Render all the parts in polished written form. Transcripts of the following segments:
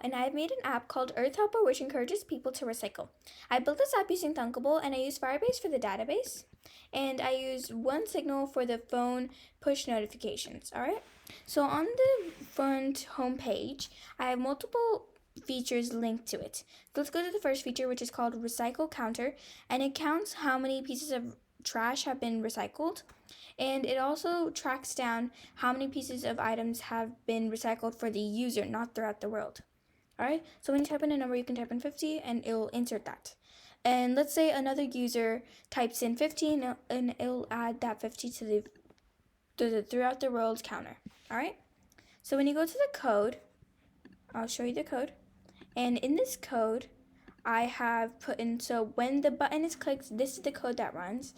And I've made an app called Earth Helper, which encourages people to recycle. I built this app using Thunkable, and I use Firebase for the database, and I use OneSignal for the phone push notifications. All right. So on the front homepage, I have multiple features linked to it. Let's go to the first feature, which is called Recycle Counter, and it counts how many pieces of trash have been recycled, and it also tracks down how many pieces of items have been recycled for the user, not throughout the world. All right, so when you type in a number, you can type in 50 and it'll insert that. And let's say another user types in 15 and it'll add that 50 to the throughout the world counter. All right, so when you go to the code, I'll show you the code. And in this code, I have put in, so when the button is clicked, this is the code that runs.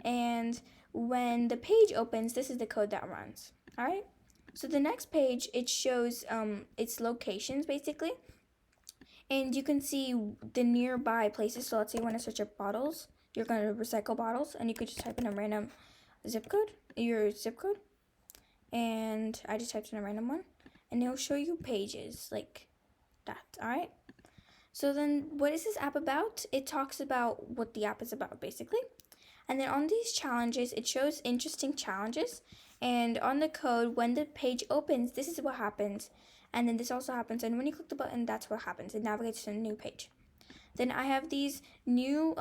And when the page opens, this is the code that runs. All right. So the next page, it shows its locations basically. And you can see the nearby places. So let's say you want to search up bottles. You're going to recycle bottles. And you could just type in a random zip code, your zip code. And I just typed in a random one. And it'll show you pages like that. All right. So then what is this app about? It talks about what the app is about basically. And then on these challenges, it shows interesting challenges. And on the code, when the page opens, this is what happens. And then this also happens. And when you click the button, that's what happens. It navigates to a new page. Then I have these new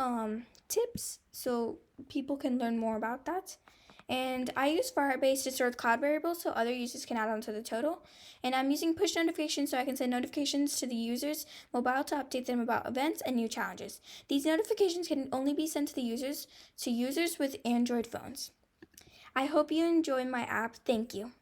tips so people can learn more about that. And I use Firebase to store cloud variables so other users can add on to the total. And I'm using push notifications so I can send notifications to the users' mobile to update them about events and new challenges. These notifications can only be sent to users with Android phones. I hope you enjoy my app. Thank you.